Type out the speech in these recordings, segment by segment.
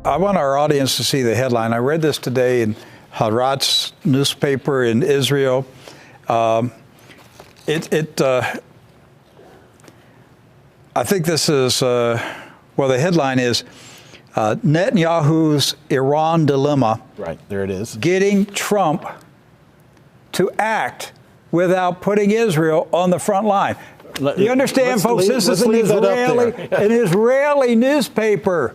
I want our audience to see the headline. I read this today in Haaretz newspaper in Israel. I think this is, the headline is Netanyahu's Iran dilemma. Right, there it is. Getting Trump to act without putting Israel on the front line. You understand, folks? This is an Israeli newspaper.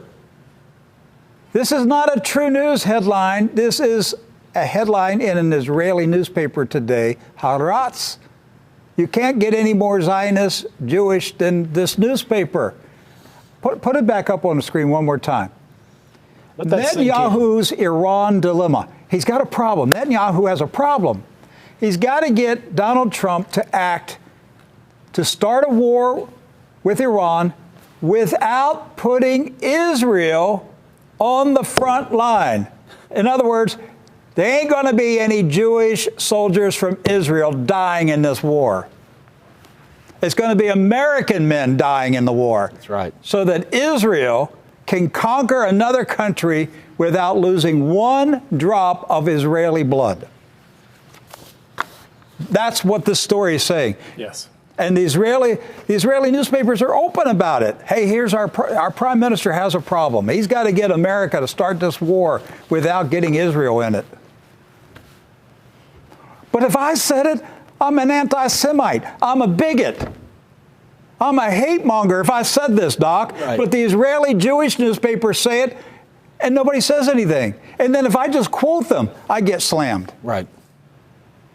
This is not a true news headline. This is a headline in an Israeli newspaper today, Haaretz. You can't get any more Zionist, Jewish than this newspaper. Put it back up on the screen one more time. Netanyahu's Iran dilemma. He's got a problem. Netanyahu has a problem. He's got to get Donald Trump to act, to start a war with Iran without putting Israel on the front line. In other words, there ain't going to be any Jewish soldiers from Israel dying in this war. It's going to be American men dying in the war. That's right. So that Israel can conquer another country without losing one drop of Israeli blood. That's what this story is saying. Yes. And the Israeli newspapers are open about it. Hey, here's our prime minister has a problem. He's got to get America to start this war without getting Israel in it. But if I said it, I'm an anti-Semite. I'm a bigot. I'm a hate monger if I said this, Doc. Right. But the Israeli Jewish newspapers say it, and nobody says anything. And then if I just quote them, I get slammed. Right.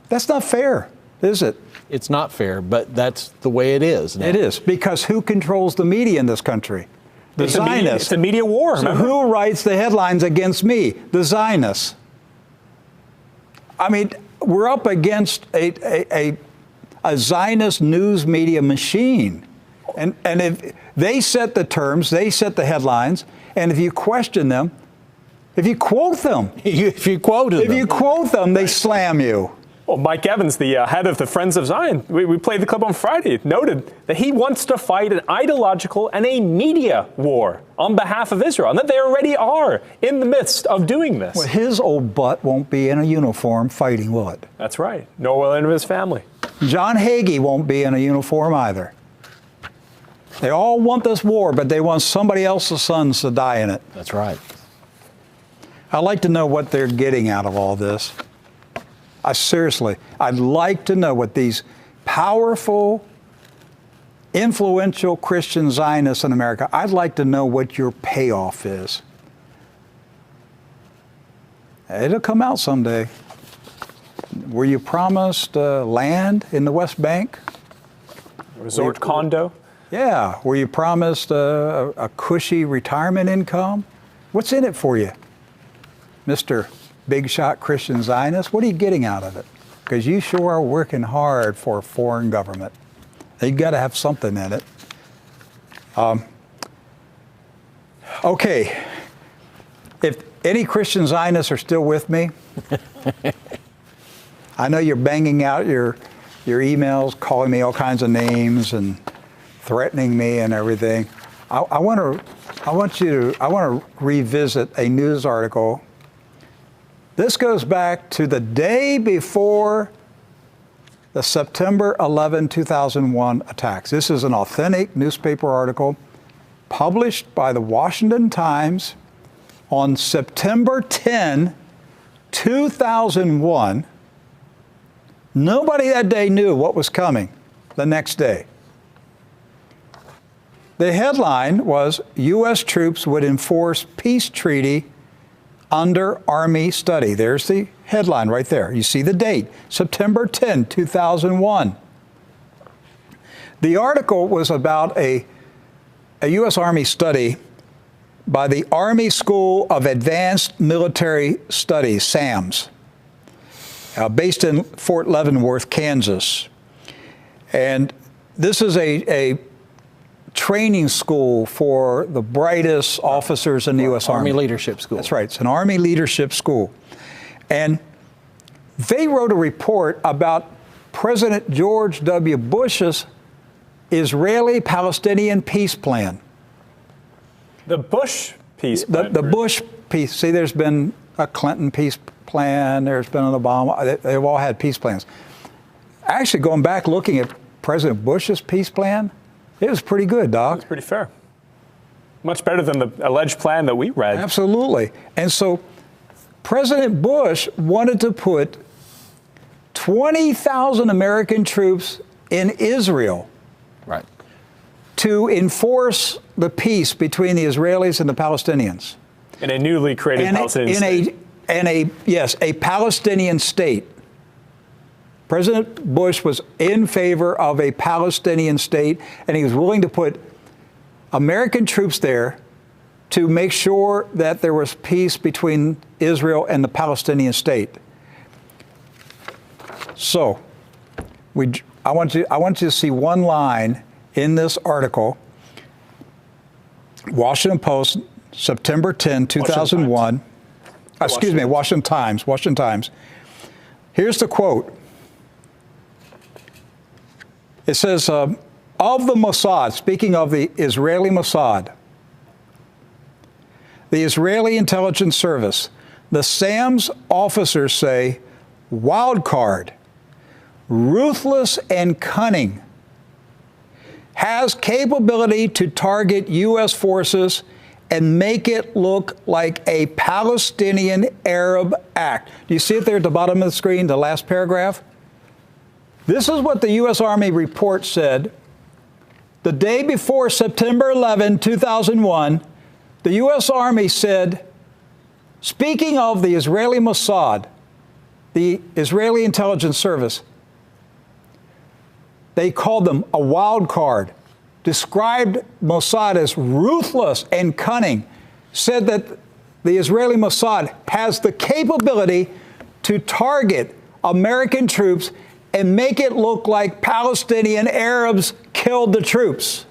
That's not fair, is it? It's not fair, but that's the way it is now. It is, because who controls the media in this country? The Zionists. It's a media war. So who writes the headlines against me? The Zionists. I mean, we're up against a Zionist news media machine. And if they set the terms, they set the headlines, and if you question them, if you quote them, they slam you. Well, Mike Evans, the head of the Friends of Zion, we played the clip on Friday, noted that he wants to fight an ideological and a media war on behalf of Israel, and that they already are in the midst of doing this. Well, his old butt won't be in a uniform fighting what? That's right. Nor will any of his family. John Hagee won't be in a uniform either. They all want this war, but they want somebody else's sons to die in it. That's right. I'd like to know what they're getting out of all this. I'd like to know what these powerful, influential Christian Zionists in America, I'd like to know what your payoff is. It'll come out someday. Were you promised land in the West Bank? Resort condo? Yeah. Were you promised a cushy retirement income? What's in it for you, Mr. Big shot Christian Zionist? What are you getting out of it? Because you sure are working hard for a foreign government. You've got to have something in it. Okay. If any Christian Zionists are still with me, I know you're banging out your emails, calling me all kinds of names and threatening me and everything. I want to revisit a news article. This goes back to the day before the September 11, 2001 attacks. This is an authentic newspaper article published by the Washington Times on September 10, 2001. Nobody that day knew what was coming the next day. The headline was, U.S. troops would enforce peace treaty under Army study. There's the headline right there. You see the date, September 10, 2001. The article was about a U.S. Army study by the Army School of Advanced Military Studies, SAMS, based in Fort Leavenworth, Kansas. And this is a training school for the brightest officers in the U.S. Army. Army Leadership School. That's right. It's an Army Leadership School. And they wrote a report about President George W. Bush's Israeli-Palestinian peace plan. The Bush peace The plan. Bush peace. See, there's been a Clinton peace plan. There's been an Obama. They've all had peace plans. Actually, going back looking at President Bush's peace plan, it was pretty good, Doc. It's pretty fair. Much better than the alleged plan that we read. Absolutely. And so President Bush wanted to put 20,000 American troops in Israel Right. to enforce the peace between the Israelis and the Palestinians. In a newly created Palestinian state. A Palestinian state. President Bush was in favor of a Palestinian state, and he was willing to put American troops there to make sure that there was peace between Israel and the Palestinian state. So, I want you to see one line in this article, Washington Post, September 10, 2001. Excuse me, Washington Times. Here's the quote. It says, of the Mossad, speaking of the Israeli Mossad, the Israeli Intelligence Service, the SAMS officers say, wild card, ruthless and cunning, has capability to target U.S. forces and make it look like a Palestinian Arab act. Do you see it there at the bottom of the screen, the last paragraph? This is what the U.S. Army report said. The day before September 11, 2001, the U.S. Army said, speaking of the Israeli Mossad, the Israeli Intelligence Service, they called them a wild card, described Mossad as ruthless and cunning, said that the Israeli Mossad has the capability to target American troops and make it look like Palestinian Arabs killed the troops.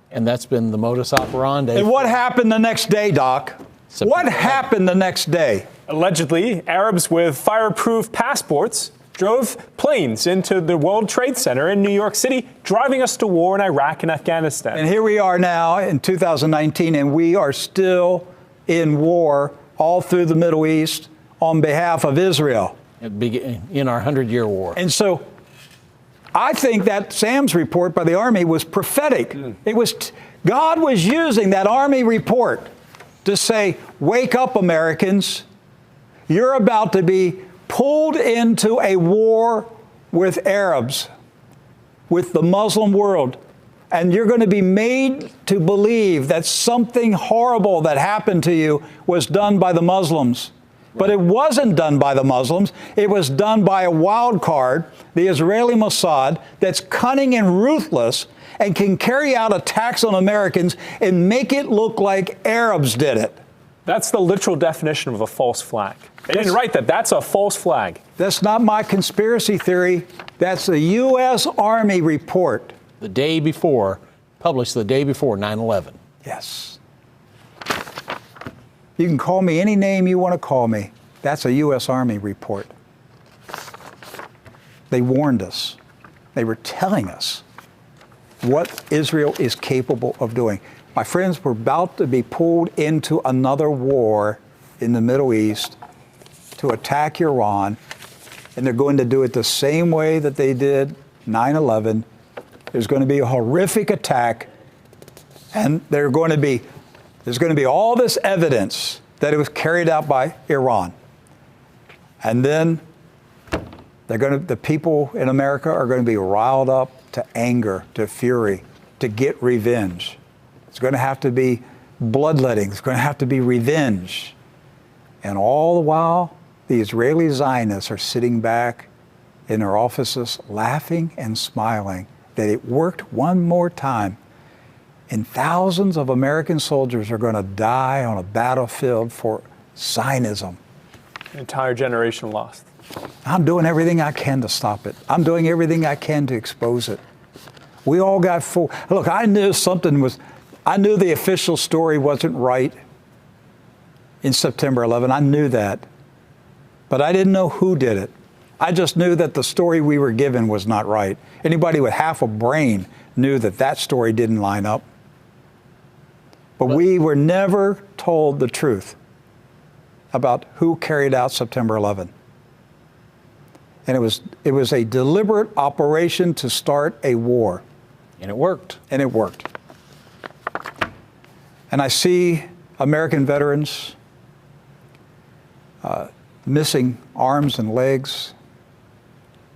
And that's been the modus operandi. And what happened the next day, Doc? What happened the next day? Allegedly, Arabs with fireproof passports drove planes into the World Trade Center in New York City, driving us to war in Iraq and Afghanistan. And here we are now in 2019, and we are still in war all through the Middle East on behalf of Israel. In our 100-year war. And so I think that SAMS report by the Army was prophetic. It was God was using that Army report to say, wake up, Americans. You're about to be pulled into a war with Arabs, with the Muslim world. And you're going to be made to believe that something horrible that happened to you was done by the Muslims. But it wasn't done by the Muslims. It was done by a wild card, the Israeli Mossad, that's cunning and ruthless and can carry out attacks on Americans and make it look like Arabs did it. That's the literal definition of a false flag. They didn't write that. That's a false flag. That's not my conspiracy theory. That's a U.S. Army report. The day before, published the day before 9/11. Yes. You can call me any name you want to call me. That's a U.S. Army report. They warned us. They were telling us what Israel is capable of doing. My friends, we're about to be pulled into another war in the Middle East to attack Iran, and they're going to do it the same way that they did 9/11. There's going to be a horrific attack, and there's going to be all this evidence that it was carried out by Iran. And then the people in America are going to be riled up to anger, to fury, to get revenge. It's going to have to be bloodletting. It's going to have to be revenge. And all the while, the Israeli Zionists are sitting back in their offices laughing and smiling that it worked one more time. And thousands of American soldiers are going to die on a battlefield for Zionism. An entire generation lost. I'm doing everything I can to stop it. I'm doing everything I can to expose it. We all got fooled. Look, I knew the official story wasn't right in September 11. I knew that. But I didn't know who did it. I just knew that the story we were given was not right. Anybody with half a brain knew that that story didn't line up. But we were never told the truth about who carried out September 11. And it was a deliberate operation to start a war. And it worked. And it worked. And I see American veterans missing arms and legs,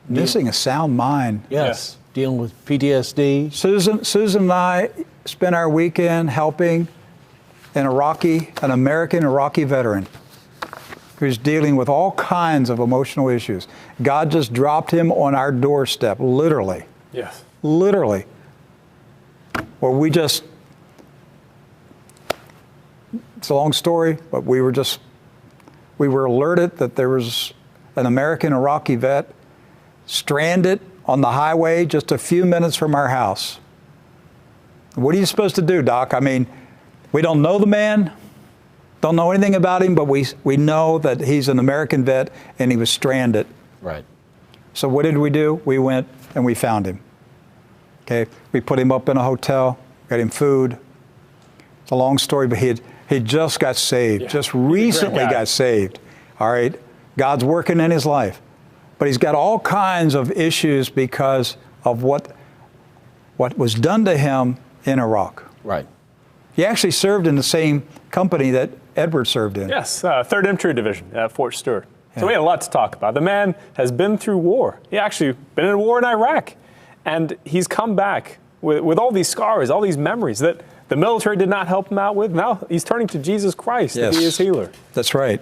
missing a sound mind. Yes. Dealing with PTSD. Susan and I spent our weekend helping an American Iraqi veteran who's dealing with all kinds of emotional issues. God just dropped him on our doorstep, literally. Yes. Literally. Well, it's a long story, but we were alerted that there was an American Iraqi vet stranded on the highway just a few minutes from our house. What are you supposed to do, Doc? I mean, we don't know the man, don't know anything about him, but we know that he's an American vet and he was stranded. Right. So what did we do? We went and we found him. Okay, we put him up in a hotel, got him food. It's a long story, but he just got saved, just recently got saved. All right, God's working in his life, but he's got all kinds of issues because of what was done to him in Iraq. Right. He actually served in the same company that Edward served in. Yes, 3rd Infantry Division at Fort Stewart. So we had a lot to talk about. The man has been through war. He actually been in a war in Iraq. And he's come back with all these scars, all these memories that the military did not help him out with. Now he's turning to Jesus Christ to be his healer. That's right.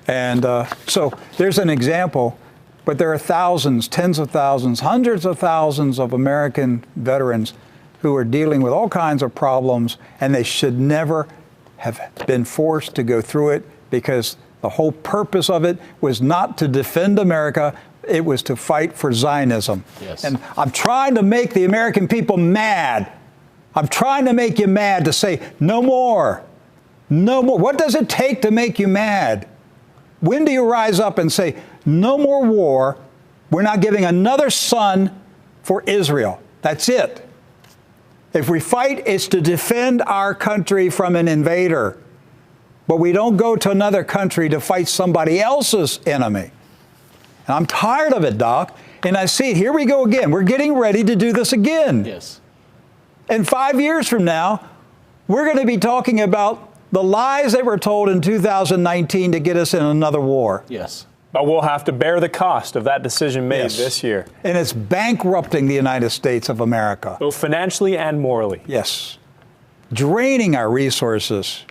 And so there's an example, but there are thousands, tens of thousands, hundreds of thousands of American veterans who are dealing with all kinds of problems, and they should never have been forced to go through it, because the whole purpose of it was not to defend America. It was to fight for Zionism. Yes. And I'm trying to make the American people mad. I'm trying to make you mad, to say, no more. No more. What does it take to make you mad? When do you rise up and say, no more war? We're not giving another son for Israel. That's it. If we fight, it's to defend our country from an invader. But we don't go to another country to fight somebody else's enemy. And I'm tired of it, Doc. And I see it. Here we go again. We're getting ready to do this again. Yes. And 5 years from now, we're going to be talking about the lies that were told in 2019 to get us in another war. Yes. But we'll have to bear the cost of that decision made this year. And it's bankrupting the United States of America. Both financially and morally. Yes. Draining our resources.